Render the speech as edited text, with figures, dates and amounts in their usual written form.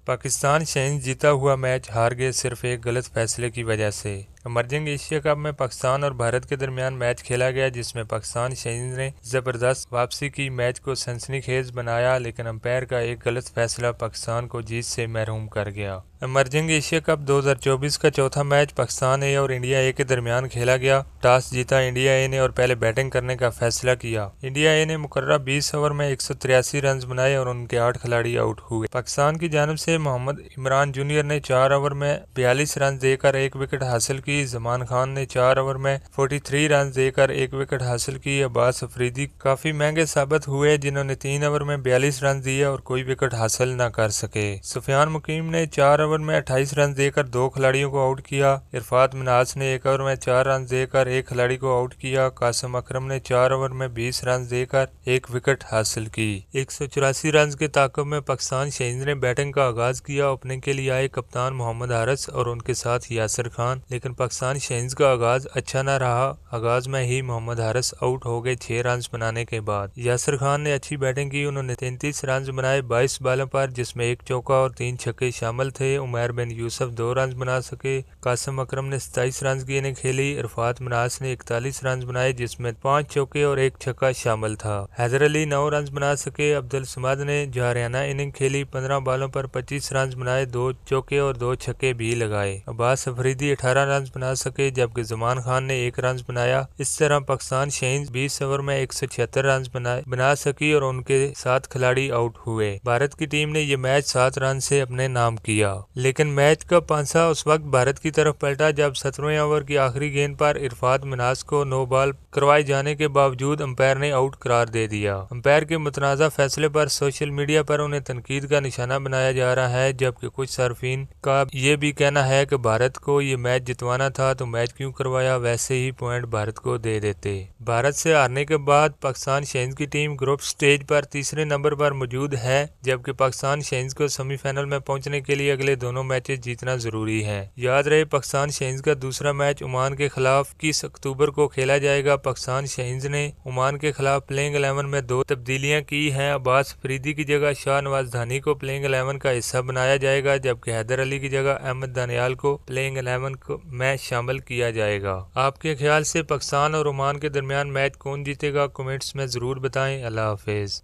पाकिस्तान शहींज जीता हुआ मैच हार गए सिर्फ एक गलत फैसले की वजह से। इमर्जिंग एशिया कप में पाकिस्तान और भारत के दरमियान मैच खेला गया जिसमें पाकिस्तान शहींज ने जबरदस्त वापसी की मैच को सनसनीखेज बनाया, लेकिन अंपायर का एक गलत फैसला पाकिस्तान को जीत से महरूम कर गया। इमर्जिंग एशिया कप 2024 का चौथा मैच पाकिस्तान ए और इंडिया ए के दरमियान खेला गया। टॉस जीता इंडिया ए ने और पहले बैटिंग करने का फैसला किया। इंडिया ए ने मुकर्रर 20 ओवर में 183 रन बनाए और उनके 8 खिलाड़ी आउट हुए। पाकिस्तान की जानिब से मोहम्मद इमरान जूनियर ने 4 ओवर में 42 रन देकर एक विकेट हासिल की। जमान खान ने 4 ओवर में 43 रन देकर एक विकेट हासिल की। अब्बास अफरीदी काफी महंगे साबित हुए, जिन्होंने 3 ओवर में 42 रन दिए और कोई विकेट हासिल न कर सके। सुफियान मुकीम ने 4 ओवर में 28 रन देकर 2 खिलाड़ियों को आउट किया। इरफात मिन्हाज ने 1 ओवर में 4 रन देकर 1 खिलाड़ी को आउट किया। कासिम अकरम ने 4 ओवर में 20 रन देकर 1 विकेट हासिल की। 184 रन के ताक़ब में पाकिस्तान शहींज ने बैटिंग का आगाज किया। ओपनिंग के लिए आए कप्तान मोहम्मद हारिस और उनके साथ यासिर खान, लेकिन पाकिस्तान शहींज का आगाज अच्छा न रहा। आगाज में ही मोहम्मद हारिस आउट हो गए 6 रन बनाने के बाद। यासिर खान ने अच्छी बैटिंग की, उन्होंने 33 रन बनाए 22 बालों पर, जिसमें 1 चौका और 3 छक्के शामिल थे। उमैर बिन यूसुफ 2 रन बना सके। कासिम अकरम ने 27 रन की इनिंग खेली। इरफात मिन्हाज ने 41 रन बनाए, जिसमें 5 चौके और 1 छक्का शामिल था। हैदर अली 9 रन बना सके। अब्दुल समाद ने जवारियाना इनिंग खेली। 15 बालों पर 25 रन बनाए, 2 चौके और 2 छक्के भी लगाए। अब्बास अफरीदी 18 रन बना सके, जबकि जमान खान ने 1 रन बनाया। इस तरह पाकिस्तान शहींज 20 ओवर में 176 रन बना सकी और उनके 7 खिलाड़ी आउट हुए। भारत की टीम ने यह मैच 7 रन से अपने नाम किया, लेकिन मैच का पांसा उस वक्त भारत की तरफ पलटा जब 17वें ओवर की आखिरी गेंद पर इरफात मिन्हाज को नो बॉल करवाए जाने के बावजूद अंपायर ने आउट करार दे दिया। अंपायर के मुतनाज़ा फैसले पर सोशल मीडिया पर उन्हें तनकीद का निशाना बनाया जा रहा है, जबकि कुछ सार्फिन का ये भी कहना है कि भारत को ये मैच जितवाना था तो मैच क्यों करवाया, वैसे ही पॉइंट भारत को दे देते। भारत से हारने के बाद पाकिस्तान शहींज की टीम ग्रुप स्टेज पर तीसरे नंबर पर मौजूद है, जबकि पाकिस्तान शहींज को सेमीफाइनल में पहुंचने के लिए अगले दोनों मैचेस जीतना जरूरी है। याद रहे, पाकिस्तान शहींज का दूसरा मैच ओमान के खिलाफ 21 अक्टूबर को खेला जाएगा। पाकिस्तान शहींज ने ओमान के खिलाफ प्लेइंग 11 में 2 तब्दीलियां की हैं। अब्बास अफरीदी की जगह शाहनवाज धानी को प्लेइंग 11 का हिस्सा बनाया जाएगा, जबकि हैदर अली की जगह अहमद दानियाल को प्लेइंग 11 में शामिल किया जाएगा। आपके ख्याल से पाकिस्तान और ओमान के दरमियान मैच कौन जीतेगा, कमेंट्स में जरूर बताएं। अल्लाह हाफिज।